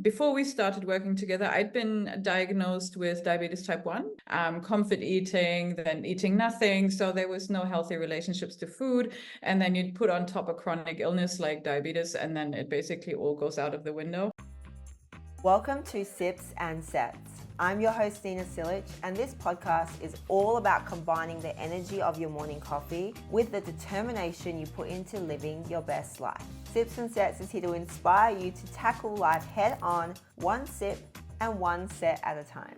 Before we started working together, I'd been diagnosed with diabetes type 1, comfort eating, then eating nothing. So there was no healthy relationships to food. And then you'd put on top a chronic illness like diabetes, and then it basically all goes out of the window. Welcome to Sips and Sets. I'm your host, Silic, and this podcast is all about combining the energy of your morning coffee with the determination you put into living your best life. Sips and Sets is here to inspire you to tackle life head on, one sip and one set at a time.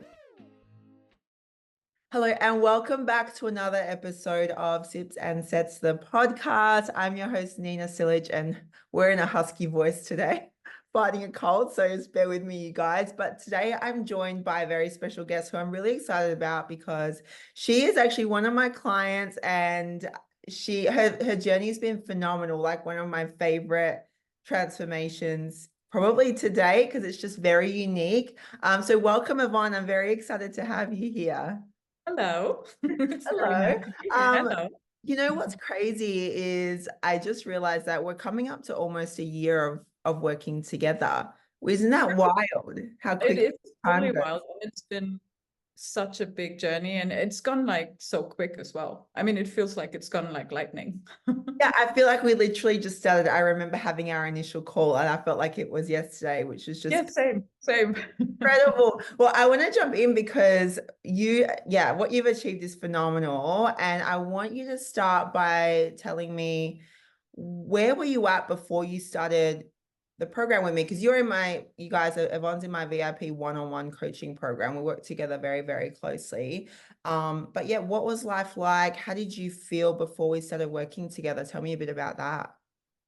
Hello and welcome back to another episode of Sips and Sets, the podcast. I'm your host, Nina Silic, and we're in a husky voice today, fighting a cold, so just bear with me, you guys. But today I'm joined by a very special guest who I'm really excited about because she is actually one of my clients, and her journey has been phenomenal, like one of my favorite transformations probably today because it's just very unique. So welcome, Yvonne. I'm very excited to have you here. Hello. Hello. Hello. You know what's crazy is I just realized that we're coming up to almost a year of working together. Isn't that wild? How quick It is time totally goes. wild. It's been such a big journey, and it's gone like so quick as well. I mean, it feels like it's gone like lightning. Yeah, I feel like we literally just started. I remember having our initial call and I felt like it was yesterday, which is just Same. incredible. Well, I want to jump in because what you've achieved is phenomenal. And I want you to start by telling me, where were you at before you started the program with me? Because Yvonne's in my VIP one-on-one coaching program. We work together very, very closely. But yeah, what was life like? How did you feel before we started working together? Tell me a bit about that.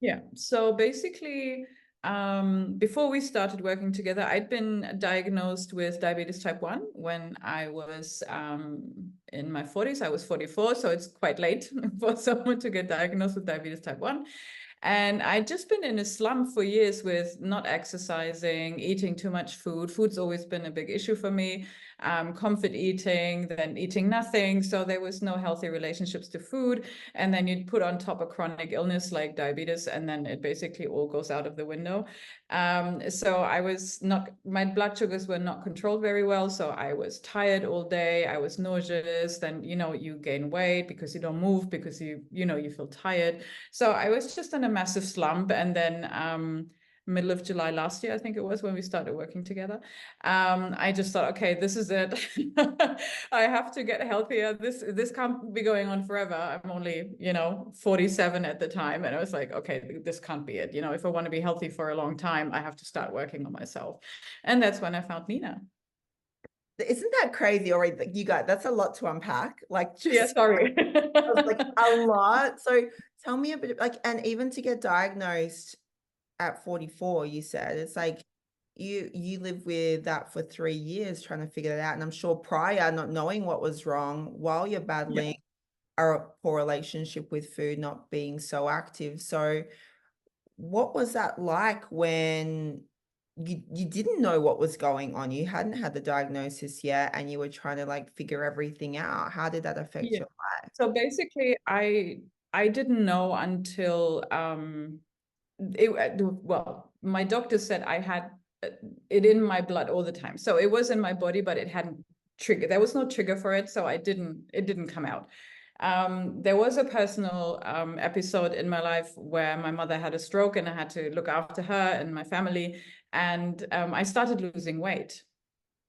Yeah. So basically, before we started working together, I'd been diagnosed with diabetes type 1 when I was in my 40s. I was 44, so it's quite late for someone to get diagnosed with diabetes type 1. And I'd just been in a slump for years with not exercising, eating too much food. Food's always been a big issue for me. Comfort eating, then eating nothing. So there was no healthy relationships to food. And then you'd put on top a chronic illness like diabetes, and then it basically all goes out of the window. So my blood sugars were not controlled very well. So I was tired all day. I was nauseous. Then, you gain weight because you don't move, because you feel tired. So I was just in a massive slump. And then middle of July last year, I think it was, when we started working together, I just thought, okay, this is it. I have to get healthier. This can't be going on forever. I'm only 47 at the time, and I was like, okay, this can't be it. If I want to be healthy for a long time, I have to start working on myself. And that's when I found Nina. Isn't that crazy already? Like, you guys, that's a lot to unpack. Yeah, sorry. Like a lot. So tell me a bit, like, and even to get diagnosed at 44, you said, it's like you lived with that for 3 years trying to figure it out. And I'm sure prior, not knowing what was wrong while you're battling a poor relationship with food, not being so active. So what was that like when you didn't know what was going on? You hadn't had the diagnosis yet and you were trying to like figure everything out. How did that affect your life? So basically, I didn't know until my doctor said I had it in my blood all the time. So it was in my body, but it hadn't triggered. There was no trigger for it, so it didn't come out. There was a personal episode in my life where my mother had a stroke and I had to look after her and my family. And I started losing weight.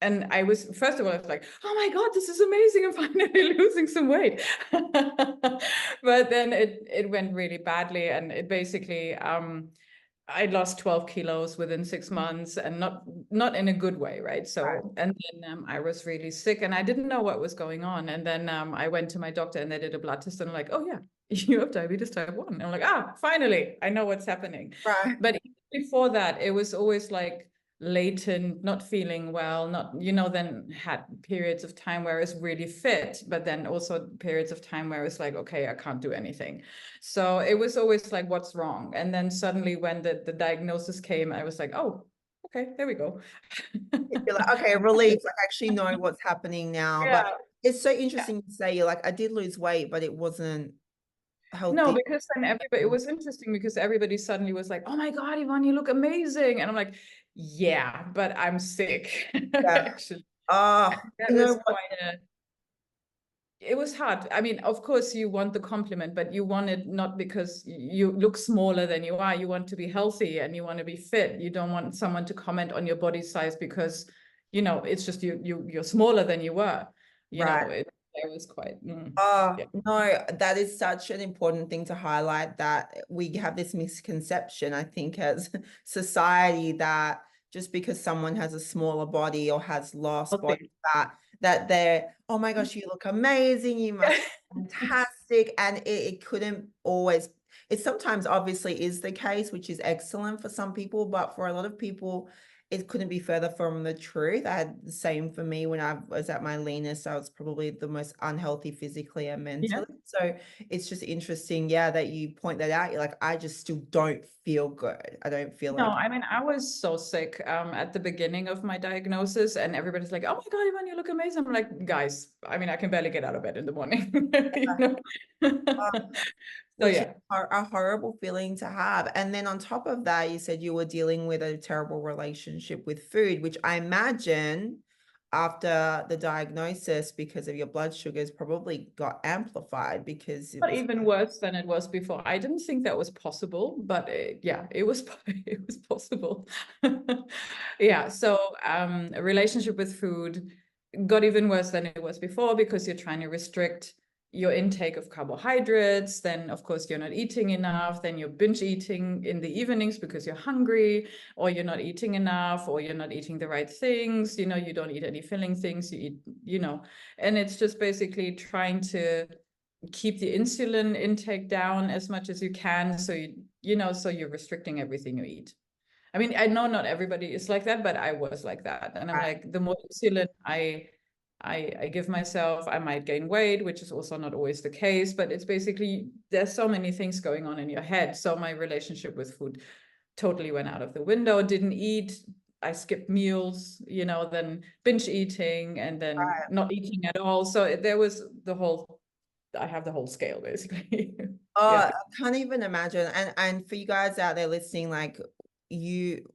And first of all, I was like, oh my God, this is amazing. I'm finally losing some weight. But then it went really badly. And it basically, I lost 12 kilos within 6 months, and not in a good way, right? So, and then I was really sick and I didn't know what was going on. And then I went to my doctor and they did a blood test and I'm like, oh yeah, you have diabetes type 1. And I'm like, finally, I know what's happening. Right. But before that, it was always like latent, not feeling well, then had periods of time where I was really fit, but then also periods of time where it's like, okay, I can't do anything. So it was always like, what's wrong? And then suddenly when the diagnosis came, I was like, oh, okay, there we go. You're like, okay, relief, like I actually know what's happening now. Yeah. But it's so interesting to say, you're like, I did lose weight, but it wasn't healthy. No, because then it was interesting because everybody suddenly was like, oh my God, Yvonne, you look amazing. And I'm like, Yeah, but I'm sick, Yeah. actually. Oh, That you know was what? it was hard. I mean, of course you want the compliment, but you want it not because you look smaller than you are. You want to be healthy and you want to be fit. You don't want someone to comment on your body size because, it's just you're smaller than you were. Right. It was quite, Oh, yeah. no, that is such an important thing to highlight, that we have this misconception, I think, as society, that just because someone has a smaller body or has lost body Healthy. fat, that they're, oh my gosh, you look amazing, you must be fantastic. And it couldn't always, it sometimes obviously is the case, which is excellent for some people, but for a lot of people, it couldn't be further from the truth. I had the same for me when I was at my leanest. I was probably the most unhealthy physically and Yeah. mentally. So it's just interesting, yeah, that you point that out. You're like, I just still don't feel good. I don't feel No, like, I mean, I was so sick at the beginning of my diagnosis, and everybody's like, "Oh my God, Yvonne, you look amazing." I'm like, guys, I mean, I can barely get out of bed in the morning. you know? uh, So which is yeah. a horrible feeling to have. And then on top of that, you said you were dealing with a terrible relationship with food, which I imagine after the diagnosis, because of your blood sugars, probably got amplified because it Not was. even worse than it was before. I didn't think that was possible, but yeah, it was it was possible. Yeah, so a relationship with food got even worse than it was before because you're trying to restrict your intake of carbohydrates. Then, of course, you're not eating enough. Then you're binge eating in the evenings because you're hungry, or you're not eating enough, or you're not eating the right things. You don't eat any filling things. You eat, and it's just basically trying to keep the insulin intake down as much as you can. So so you're restricting everything you eat. I mean, I know not everybody is like that, but I was like that. And I'm like, the more insulin I give myself, I might gain weight, which is also not always the case, but it's basically, there's so many things going on in your head. So my relationship with food totally went out of the window, didn't eat. I skipped meals, then binge eating and then not eating at all. So there was I have the whole scale basically. Oh, Yeah. I can't even imagine. And for you guys out there listening, like, you,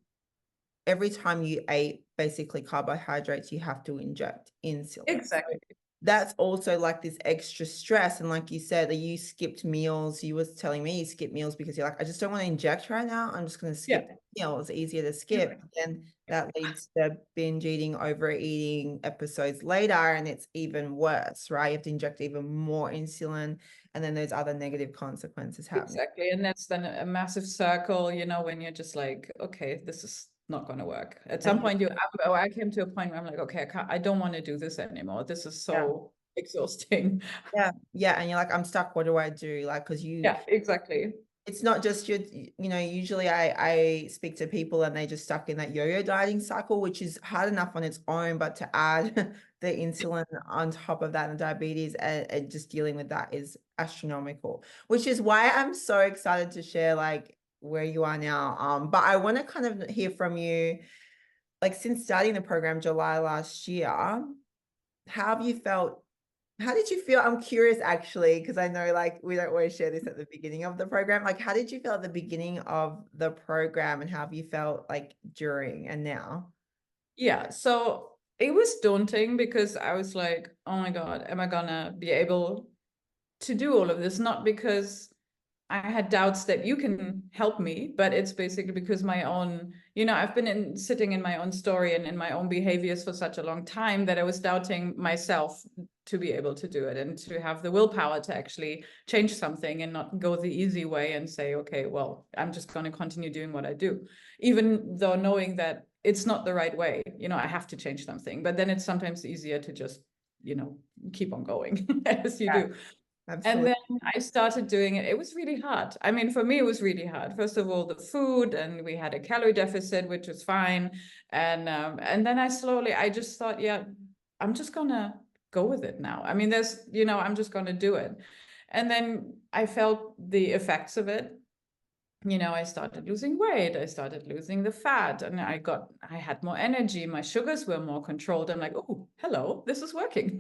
every time you ate basically carbohydrates, you have to inject insulin. Exactly. That's also like this extra stress. And like you said, that you skipped meals. You was telling me you skip meals because you're like, I just don't want to inject right now. I'm just going to Yeah. skip meals. Easier to skip. Exactly. And that leads to binge eating, overeating episodes later. And it's even worse, right? You have to inject even more insulin. And then there's other negative consequences happening. Exactly. And that's then a massive circle, when you're just like, okay, this is not going to work. At some And point, I came to a point where I'm like, okay, I don't want to do this anymore. This is yeah, so exhausting. yeah, yeah. And you're like, I'm stuck. What do I do? Like, because Yeah, exactly. it's not just usually I speak to people and they're just stuck in that yo-yo dieting cycle, which is hard enough on its own, but to add the insulin on top of that and diabetes, and just dealing with that is astronomical, which is why I'm so excited to share like where you are now. But I want to kind of hear from you, like, since starting the program July last year, how have you felt? How did you feel? I'm curious actually, because I know like we don't always share this at the beginning of the program. Like, how did you feel at the beginning of the program, and how have you felt like during and now? Yeah. So it was daunting because I was like, oh my God, am I gonna be able to do all of this? Not because I had doubts that you can help me, but it's basically because my own, I've been sitting in my own story and in my own behaviors for such a long time that I was doubting myself to be able to do it and to have the willpower to actually change something and not go the easy way and say, okay, well, I'm just going to continue doing what I do, even though knowing that it's not the right way, I have to change something. But then it's sometimes easier to just, keep on going as you Yeah, do. And absolutely. then I started doing it. It was really hard. I mean, for me, it was really hard. First of all, the food, and we had a calorie deficit, which was fine. And then I just thought, yeah, I'm just gonna go with it now. I mean, I'm just gonna do it. And then I felt the effects of it. I started losing weight, I started losing the fat, and I had more energy, my sugars were more controlled. I'm like, oh, hello, this is working.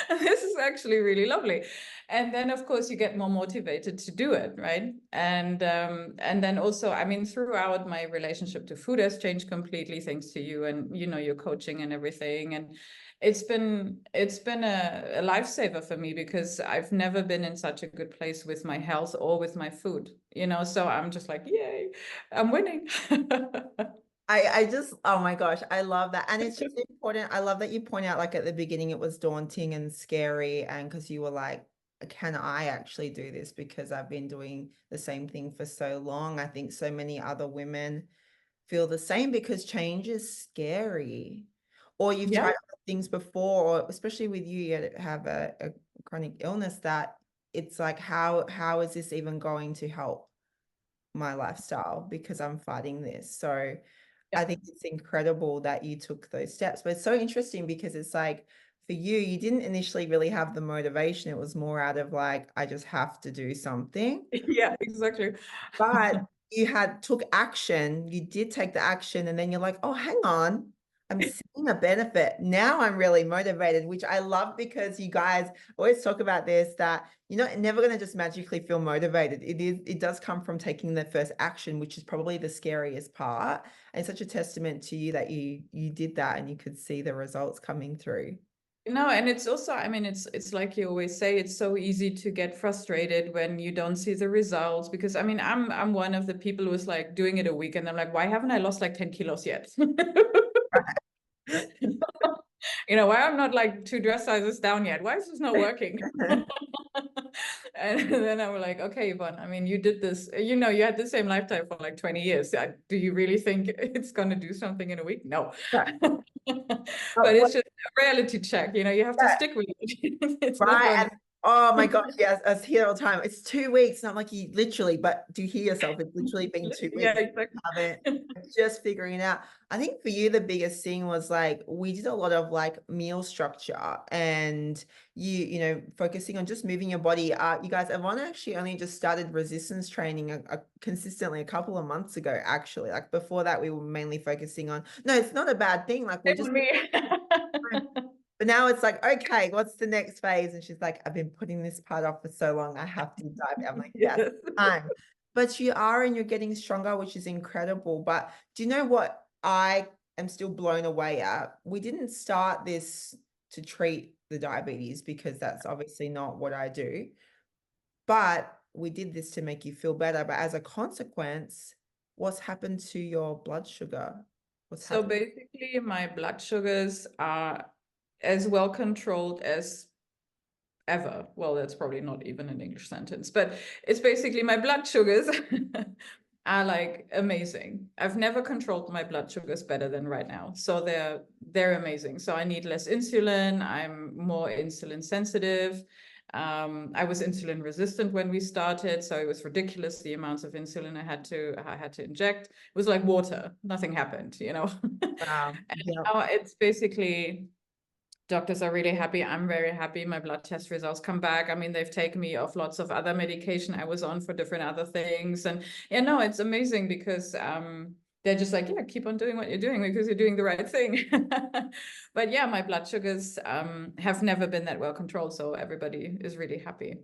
this is actually really lovely. And then of course you get more motivated to do it, right? And then also, I mean, throughout my relationship to food has changed completely thanks to you and your coaching and everything. And it's been a lifesaver for me because I've never been in such a good place with my health or with my food, so I'm just like, yay, I'm winning. I just, oh my gosh, I love that. And it's just important. I love that you point out, like at the beginning, it was daunting and scary. And because you were like, can I actually do this? Because I've been doing the same thing for so long. I think so many other women feel the same because change is scary. Or you've Yeah. tried other things before, or especially with you have a chronic illness that it's like, how is this even going to help my lifestyle because I'm fighting this? So I think it's incredible that you took those steps. But it's so interesting because it's like for you didn't initially really have the motivation. It was more out of like, I just have to do something. Yeah, exactly. But you took action, you did take the action, and then you're like, oh, hang on, I'm seeing a benefit. Now I'm really motivated, which I love because you guys always talk about this, that you're not never going to just magically feel motivated. It does come from taking the first action, which is probably the scariest part. And it's such a testament to you that you did that and you could see the results coming through. No, and it's also, I mean, it's like you always say, it's so easy to get frustrated when you don't see the results because I mean, I'm one of the people who's like doing it a week and I'm like, why haven't I lost like 10 kilos yet? Why I'm not like 2 dress sizes down yet? Why is this not working? And then I was like, okay, Yvonne, I mean, you did this, you had the same lifetime for like 20 years. Do you really think it's going to do something in a week? No. But it's just a reality check, you have to stick with it. It's not Right. going And oh my gosh, yes, I hear all the time. It's 2 weeks, not like you literally, but do you hear yourself? It's literally been 2 weeks. Yeah, exactly. Haven't just figuring it out. I think for you, the biggest thing was like we did a lot of like meal structure and focusing on just moving your body. You guys, Yvonne actually only just started resistance training consistently a couple of months ago, actually. Like before that, we were mainly focusing on, no, it's not a bad thing. Like we're just Me. but now it's like, okay, what's the next phase? And she's like, I've been putting this part off for so long. I have to dive in. I'm like, yes, time. But you are and you're getting stronger, which is incredible. But do you know what I am still blown away at? We didn't start this to treat the diabetes because that's obviously not what I do. But we did this to make you feel better. But as a consequence, what's happened to your blood sugar? So basically, my blood sugars are as well controlled as ever. Well, that's probably not even an English sentence, but it's basically my blood sugars are like amazing. I've never controlled my blood sugars better than right now. So they're amazing. So I need less insulin. I'm more insulin sensitive. I was insulin resistant when we started, so it was ridiculous the amounts of insulin I had to inject. It was like water. Nothing happened, Wow. And Yeah. now it's basically doctors are really happy. I'm very happy. My blood test results come back. I mean, they've taken me off lots of other medication I was on for different other things. And no, it's amazing because they're just like, yeah, keep on doing what you're doing because you're doing the right thing. But yeah, my blood sugars have never been that well controlled. So everybody is really happy.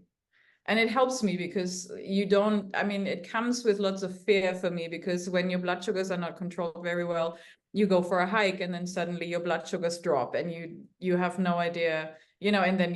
And it helps me because it comes with lots of fear for me because when your blood sugars are not controlled very well, you go for a hike and then suddenly your blood sugars drop and you have no idea, and then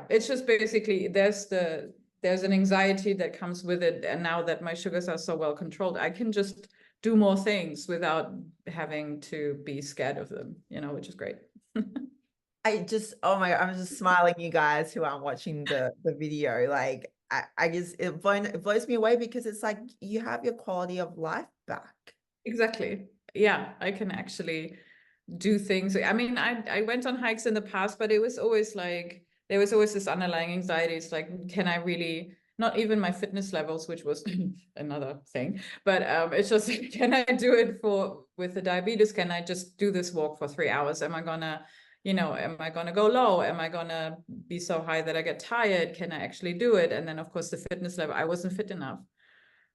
it's just basically there's an anxiety that comes with it. And now that my sugars are so well controlled, I can just do more things without having to be scared of them, which is great. Oh my God, I'm just smiling, you guys who aren't watching the video. Like, it blows me away because it's like you have your quality of life back. Exactly. Yeah, I can actually do things. I mean, I went on hikes in the past, but it was always like, there was always this underlying anxiety. It's like, can I really, not even my fitness levels, which was another thing, but it's just, can I do it with the diabetes? Can I just do this walk for 3 hours? Am I gonna go low? Am I gonna be so high that I get tired? Can I actually do it? And then of course the fitness level, I wasn't fit enough,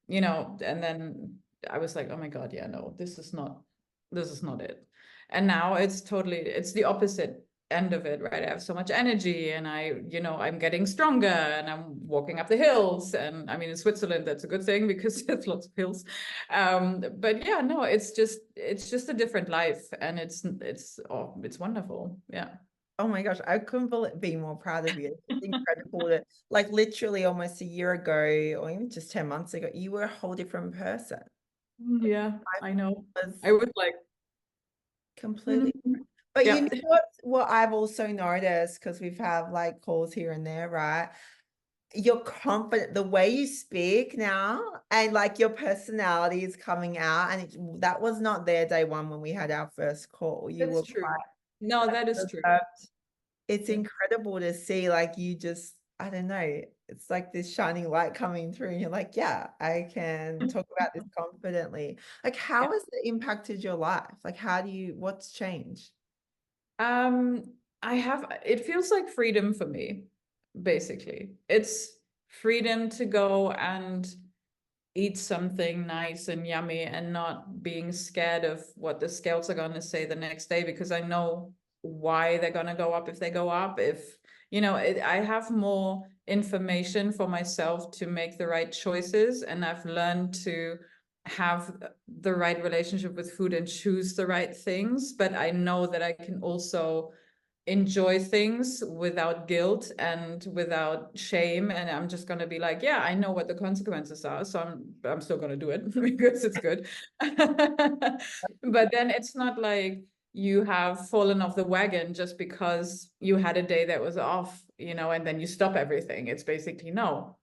and then I was like, oh my God, yeah, no, this is not it. And now it's the opposite. end of it, right? I have so much energy and I'm getting stronger and I'm walking up the hills. And I mean, in Switzerland, that's a good thing because there's lots of hills. But yeah, no, it's just a different life, and it's wonderful. Yeah. Oh my gosh, I couldn't be more proud of you. It's incredible to, like, literally almost a year ago, or even just 10 months ago, you were a whole different person. Yeah, I know. Was I was like, completely. But you yeah. know what I've also noticed, because we've had like calls here and there, right? You're confident, the way you speak now, and like your personality is coming out, and that was not there day one when we had our first call. You That's were true. quite No, that is true. reserved. It's Yeah. incredible to see, like, you just, I don't know, it's like this shining light coming through, and you're like, yeah, I can talk about this confidently. Like, Yeah. how has it impacted your life? Like, what's changed? Um, it feels like freedom for me, basically. It's freedom to go and eat something nice and yummy and not being scared of what the scouts are going to say the next day, because I know why they're going to go up if they go up. If, I have more information for myself to make the right choices, and I've learned to have the right relationship with food and choose the right things. But I know that I can also enjoy things without guilt and without shame, and I'm just going to be like, yeah, I know what the consequences are, so I'm still going to do it because it's good. But then it's not like you have fallen off the wagon just because you had a day that was off, and then you stop everything. It's basically, no,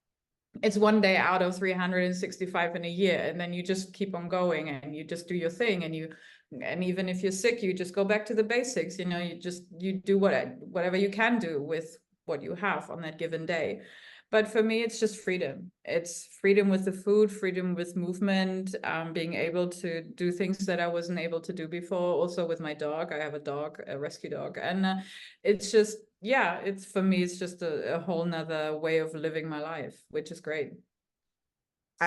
it's one day out of 365 in a year, and then you just keep on going and you just do your thing, and even if you're sick, you just go back to the basics. You do whatever you can do with what you have on that given day. But for me, it's just freedom. It's freedom with the food, freedom with movement, being able to do things that I wasn't able to do before. Also with my dog, I have a dog, a rescue dog, and it's just, yeah, it's, for me, it's just a whole nother way of living my life, which is great. So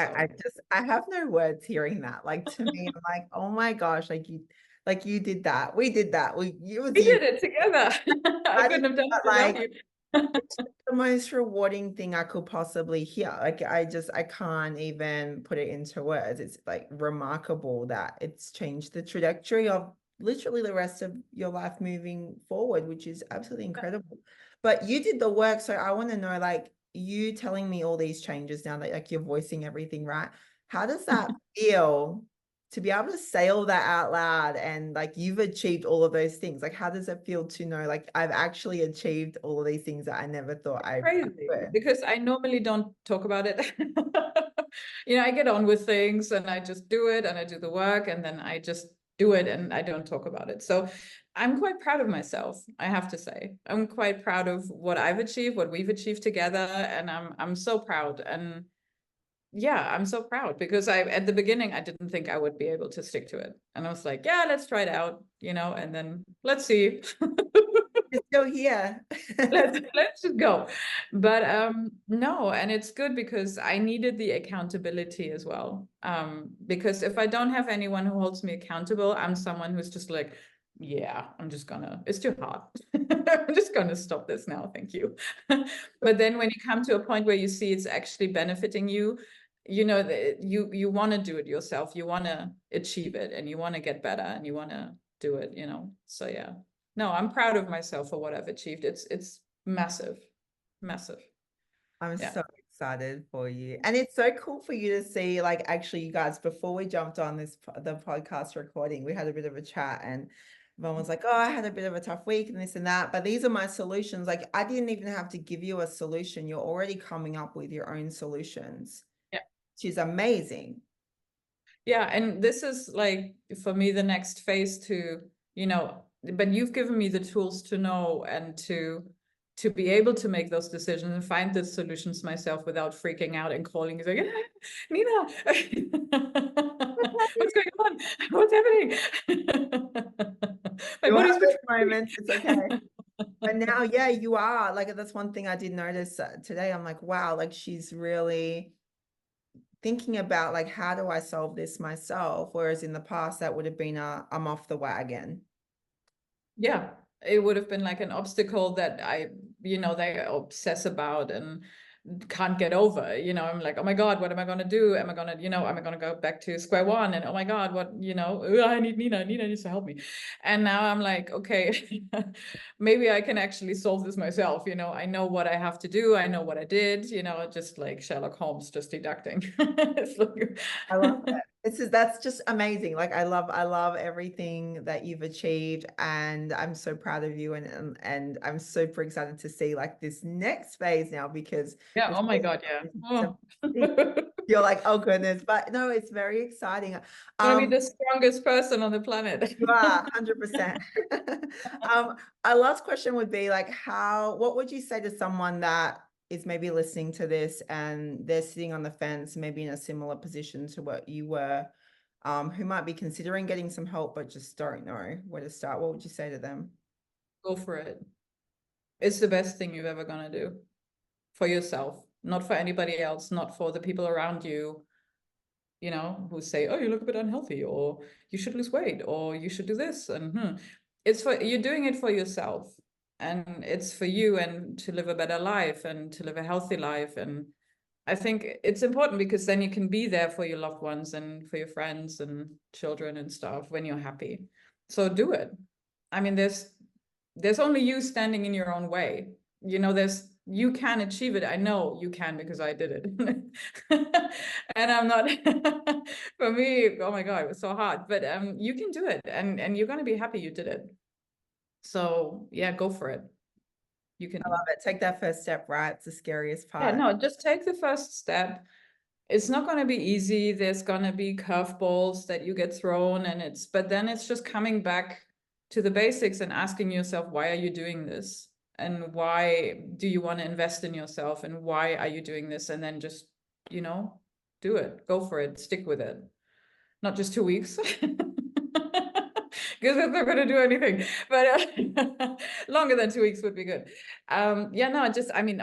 I have no words hearing that. Like, to me, I'm like, oh my gosh, like you did that. We did that. It was we you. did it together. I That is couldn't have done it not, without like, you. the most rewarding thing I could possibly hear. Like, I can't even put it into words. It's like remarkable that it's changed the trajectory of literally the rest of your life moving forward, which is absolutely incredible. But you did the work, so I want to know, like, you telling me all these changes now that, like, you're voicing everything, right? How does that feel to be able to say all that out loud, and like you've achieved all of those things? Like, how does it feel to know, like, I've actually achieved all of these things that I never thought I Crazy, would? because I normally don't talk about it. I get on with things and I just do it and I do the work and then I just do it and I don't talk about it. So I'm quite proud of myself, I have to say. I'm quite proud of what I've achieved, what we've achieved together, and I'm so proud. And yeah, I'm so proud because at the beginning I didn't think I would be able to stick to it. And I was like, yeah, let's try it out, and then let's see. You're still here. let's just go. But no, and it's good because I needed the accountability as well. Because if I don't have anyone who holds me accountable, I'm someone who's just like, yeah, it's too hard. I'm just gonna stop this now, thank you. But then when you come to a point where you see it's actually benefiting you, you want to do it yourself, you want to achieve it, and you want to get better, and you want to do it, so yeah. No, I'm proud of myself for what I've achieved. It's massive, massive. I'm Yeah. so excited for you. And it's so cool for you to see, like, actually, you guys, before we jumped on the podcast recording, we had a bit of a chat, and Yvonne was like, oh, I had a bit of a tough week and this and that, but these are my solutions. Like, I didn't even have to give you a solution. You're already coming up with your own solutions, Yeah. which is amazing. Yeah. And this is like, for me, the next phase to, but you've given me the tools to know and to be able to make those decisions and find the solutions myself without freaking out and calling you like, Nina, what's going on? What's happening? My You have body's those betraying me. moments, it's okay. But now, yeah, you are. Like, that's one thing I did notice today. I'm like, wow, like, she's really thinking about, like, how do I solve this myself? Whereas in the past, that would have been I'm off the wagon. Yeah. it would have been like an obstacle that they obsess about and can't get over. I'm like, oh my God, what am I going to do? Am I going to, go back to square one? And oh my God, what, I need Nina needs to help me. And now I'm like, okay, maybe I can actually solve this myself. I know what I have to do. I know what I did, just like Sherlock Holmes, just deducting. I love that. That's just amazing. Like I love everything that you've achieved, and I'm so proud of you, and I'm super excited to see like this next phase now, because Yeah. this Oh my God. Yeah. Oh. you're like, oh goodness, but no, it's very exciting. Gonna be the strongest person on the planet. You are 100%. Our last question would be like, what would you say to someone that is maybe listening to this and they're sitting on the fence, maybe in a similar position to what you were, who might be considering getting some help, but just don't know where to start? What would you say to them? Go for it. It's the best thing you're ever gonna do for yourself, not for anybody else, not for the people around you, who say, oh, you look a bit unhealthy, or you should lose weight, or you should do this. And you're doing it for yourself, and it's for you, and to live a better life and to live a healthy life. And I think it's important, because then you can be there for your loved ones and for your friends and children and stuff when you're happy. So do it. I mean, there's only you standing in your own way. You can achieve it. I know you can, because I did it. And I'm not for me, oh my God, it was so hard. But you can do it, and you're gonna be happy you did it. So yeah, go for it. You can. I love it. Take that first step, right? It's the scariest Yeah, part. no, just take the first step. It's not going to be easy. There's going to be curveballs that you get thrown, but then it's just coming back to the basics and asking yourself, why are you doing this? And why do you want to invest in yourself? And why are you doing this? And then just, do it, go for it, stick with it. Not just 2 weeks. Because it's not going to do anything, but longer than 2 weeks would be good. Yeah, no,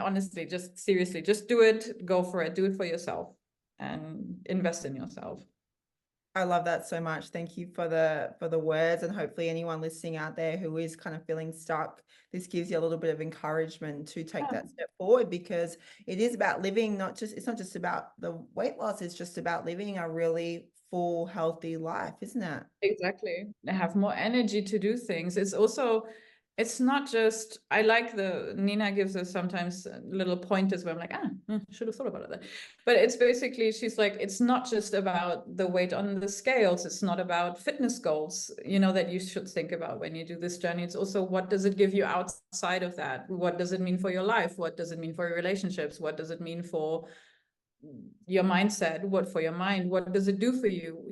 honestly, just seriously, just do it, go for it, do it for yourself, and invest in yourself. I love that so much. Thank you for the words, and hopefully anyone listening out there who is kind of feeling stuck, this gives you a little bit of encouragement to take that step forward, because it is about living, it's not just about the weight loss, it's just about living a really full, healthy life, isn't it? Exactly. Have more energy to do things. It's not just, I like Nina gives us sometimes little pointers where I'm like, should have thought about it. But it's basically, she's like, it's not just about the weight on the scales. It's not about fitness goals, that you should think about when you do this journey. It's also, what does it give you outside of that? What does it mean for your life? What does it mean for your relationships? What does it mean for your mindset? What for your mind? What does it do for you?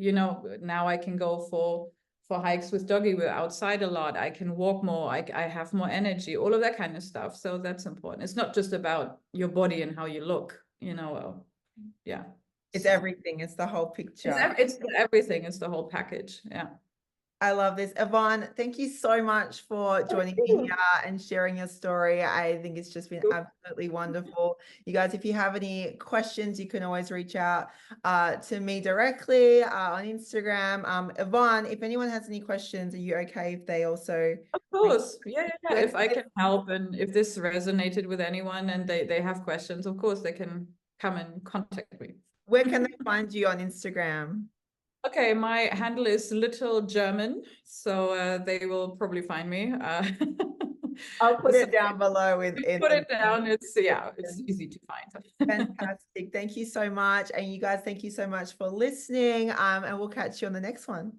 Now I can go for hikes with doggy. We're outside a lot. I can walk more. I have more energy, all of that kind of stuff. So that's important. It's not just about your body and how you look, yeah. It's everything. It's the whole picture. It's everything. It's the whole package. Yeah. I love this. Yvonne, thank you so much for joining me here and sharing your story. I think it's just been absolutely wonderful. You guys, if you have any questions, you can always reach out to me directly on Instagram. Yvonne, if anyone has any questions, are you okay if they also... Of course. Yeah. If I can help, and if this resonated with anyone and they have questions, of course, they can come and contact me. Where can they find you on Instagram? Okay, my handle is Little German, so they will probably find me. I'll put it down below. Put it down. It's easy to find. Fantastic. Thank you so much. And you guys, thank you so much for listening. And we'll catch you on the next one.